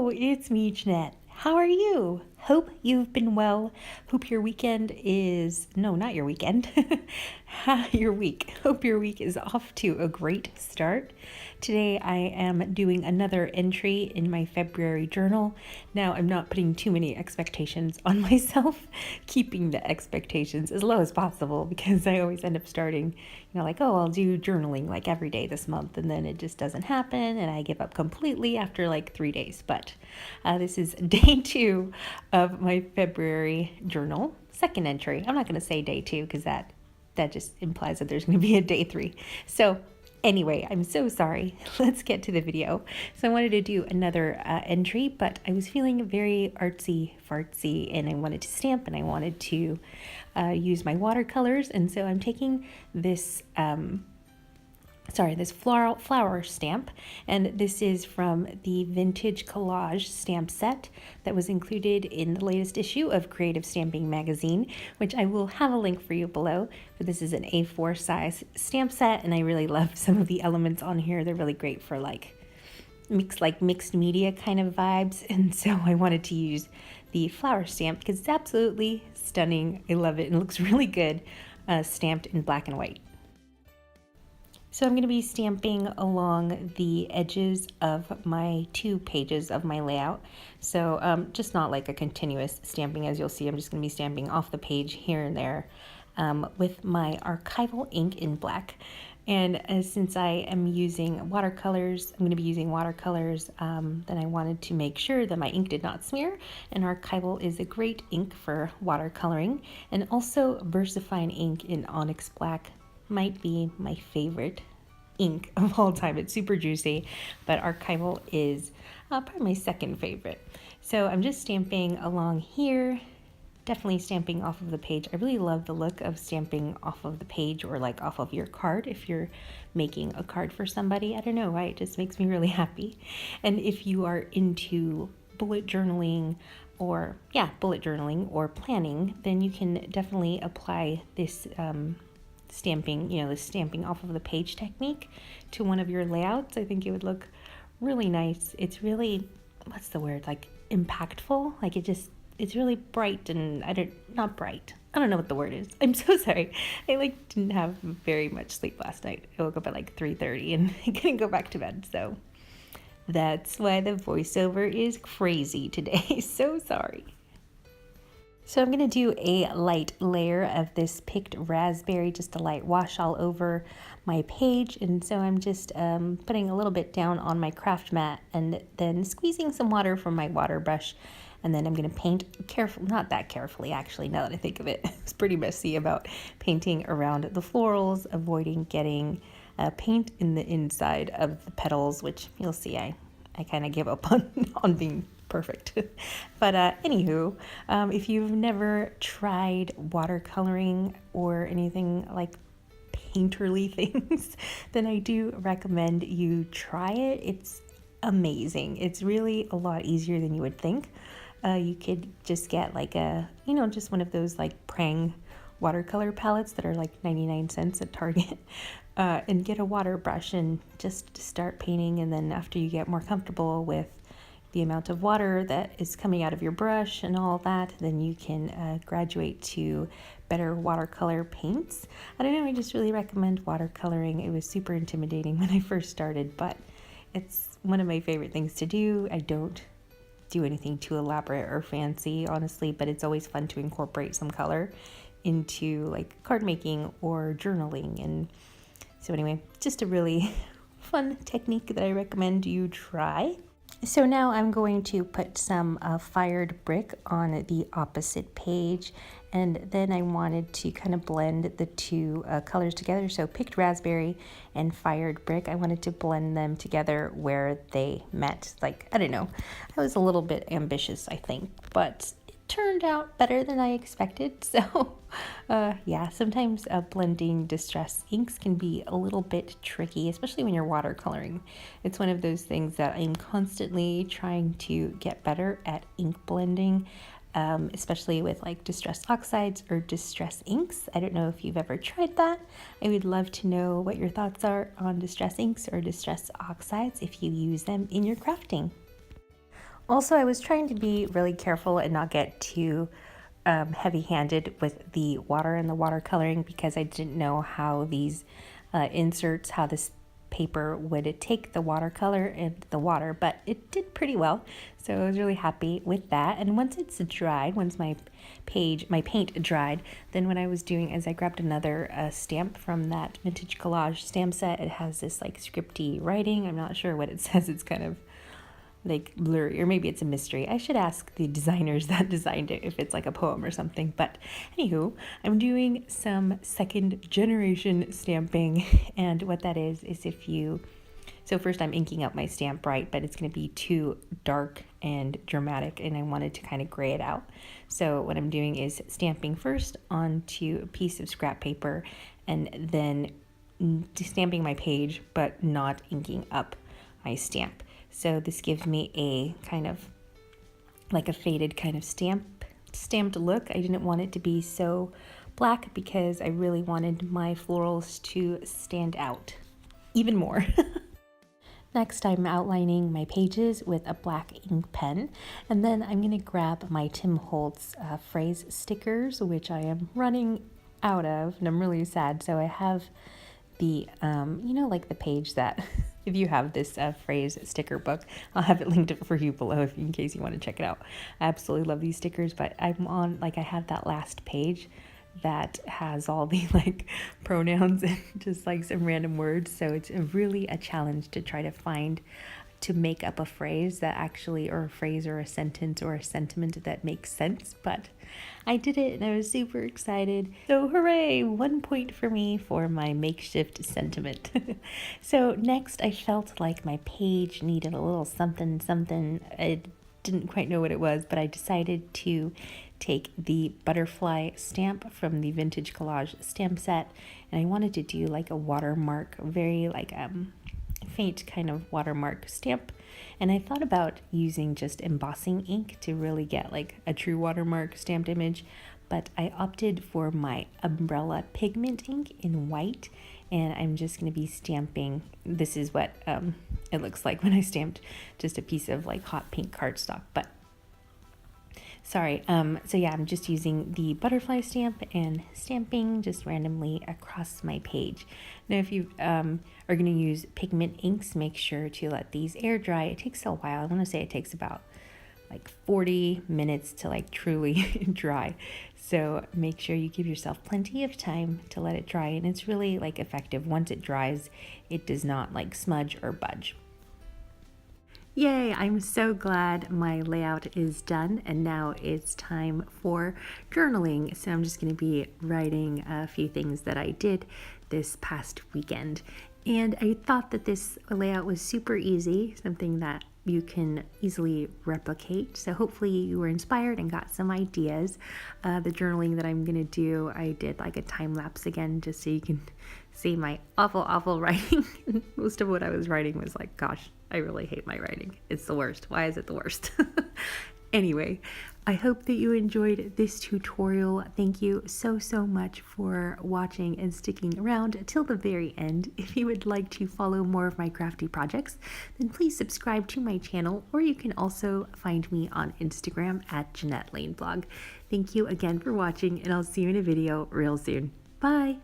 it's me, Janette. How are you? Hope you've been well. Hope your weekend is, no, not your weekend, your week. Hope your week is off to a great start. Today I am doing another entry in my February journal. Now I'm not putting too many expectations on myself, keeping the expectations as low as possible because I always end up starting, like, oh, I'll do journaling like every day this month, and then it just doesn't happen and I give up completely after like 3 days. But this is day 2 of my February journal, second entry. I'm not going to say day 2 because that just implies that there's going to be a day 3. So anyway, I'm so sorry. Let's get to the video. So I wanted to do another entry, but I was feeling very artsy-fartsy and I wanted to stamp and I wanted to use my watercolors. And so I'm taking this this flower stamp, and this is from the vintage collage stamp set that was included in the latest issue of Creative Stamping magazine, which I will have a link for you below. But this is an A4 size stamp set, and I really love some of the elements on here. They're really great for mixed media kind of vibes, and so I wanted to use the flower stamp because it's absolutely stunning. I love it and it looks really good stamped in black and white. So I'm going to be stamping along the edges of my 2 pages of my layout. So just not like a continuous stamping, as you'll see. I'm just going to be stamping off the page here and there with my archival ink in black. And since I am using watercolors, I'm going to be using watercolors, then I wanted to make sure that my ink did not smear. And archival is a great ink for watercoloring. And also VersaFine ink in Onyx Black might be my favorite ink of all time. It's super juicy, but archival is probably my second favorite. So I'm just stamping along here, definitely stamping off of the page. I really love the look of stamping off of the page or like off of your card if you're making a card for somebody. I don't know why, it just makes me really happy. And if you are into bullet journaling or planning, then you can definitely apply this stamping, the stamping off of the page technique to one of your layouts. I think it would look really nice. It's really, what's the word, like impactful, like it's really bright, and I don't know what the word is. I'm so sorry. I didn't have very much sleep last night. I woke up at 3:30 and I couldn't go back to bed, so that's why the voiceover is crazy today. So sorry. So I'm going to do a light layer of this picked raspberry, just a light wash all over my page. And so I'm just putting a little bit down on my craft mat and then squeezing some water from my Waterbrush. And then I'm going to paint not that carefully actually, now that I think of it. It's pretty messy about painting around the florals, avoiding getting paint in the inside of the petals, which you'll see I kind of give up on being perfect. But anywho, if you've never tried watercoloring or anything like painterly things, then I do recommend you try it. It's amazing. It's really a lot easier than you would think. You could just get just one of those Prang watercolor palettes that are 99 cents at Target, and get a water brush and just start painting. And then after you get more comfortable with the amount of water that is coming out of your brush and all that, then you can graduate to better watercolor paints. I don't know, I just really recommend watercoloring. It was super intimidating when I first started, but it's one of my favorite things to do. I don't do anything too elaborate or fancy, honestly, but it's always fun to incorporate some color into card making or journaling. And so anyway, just a really fun technique that I recommend you try. So now I'm going to put some fired brick on the opposite page, and then I wanted to kind of blend the 2 colors together. So picked raspberry and fired brick, I wanted to blend them together where they met. I don't know, I was a little bit ambitious, I think, but it turned out better than I expected. So yeah, sometimes blending distress inks can be a little bit tricky, especially when you're watercoloring. It's one of those things that I'm constantly trying to get better at ink blending, especially with distress oxides or distress inks. I don't know if you've ever tried that. I would love to know what your thoughts are on distress inks or distress oxides if you use them in your crafting. Also, I was trying to be really careful and not get too heavy-handed with the water and the watercoloring because I didn't know how these inserts, how this paper would take the watercolor and the water, but it did pretty well. So I was really happy with that. And once it's dried, once my paint dried, then what I was doing is I grabbed another stamp from that Vintage Collage stamp set. It has this like scripty writing. I'm not sure what it says. It's kind of like blurry, or maybe it's a mystery. I should ask the designers that designed it if it's like a poem or something. But anywho, I'm doing some second generation stamping, and what that is if you, so first I'm inking up my stamp bright, but it's going to be too dark and dramatic, and I wanted to kind of gray it out. So what I'm doing is stamping first onto a piece of scrap paper, and then stamping my page, but not inking up my stamp. So this gives me a kind of like a faded kind of stamped look. I didn't want it to be so black because I really wanted my florals to stand out even more. Next, I'm outlining my pages with a black ink pen, and then I'm going to grab my Tim Holtz phrase stickers, which I am running out of, and I'm really sad. So I have the, you know, like the page that if you have this phrase sticker book, I'll have it linked for you below in case you want to check it out. I absolutely love these stickers, but I'm on, like, I have that last page that has all the like pronouns and just like some random words. So it's really a challenge to try to make up a phrase that actually, or a phrase or a sentence or a sentiment that makes sense. But I did it and I was super excited. So hooray, 1 point for me for my makeshift sentiment. So next I felt like my page needed a little something. I didn't quite know what it was, but I decided to take the butterfly stamp from the Vintage Collage stamp set, and I wanted to do like a watermark, very like faint kind of watermark stamp. And I thought about using just embossing ink to really get like a true watermark stamped image, but I opted for my umbrella pigment ink in white, and I'm just going to be stamping. This is what it looks like when I stamped just a piece of like hot pink cardstock, but sorry. So yeah, I'm just using the butterfly stamp and stamping just randomly across my page. Now, if you are going to use pigment inks, make sure to let these air dry. It takes a while. I want to say it takes about like 40 minutes to like truly dry. So make sure you give yourself plenty of time to let it dry, and it's really like effective. Once it dries, it does not like smudge or budge. Yay, I'm so glad my layout is done, and now it's time for journaling. So I'm just going to be writing a few things that I did this past weekend. And I thought that this layout was super easy, something that you can easily replicate. So hopefully you were inspired and got some ideas. The journaling that I'm going to do, I did like a time lapse again, just so you can see my awful writing. Most of what I was writing was like, gosh, I really hate my writing. It's the worst. Why is it the worst? Anyway, I hope that you enjoyed this tutorial. Thank you so much for watching and sticking around till the very end. If you would like to follow more of my crafty projects, then please subscribe to my channel, or you can also find me on Instagram at Janette Lane Blog. Thank you again for watching, and I'll see you in a video real soon. Bye!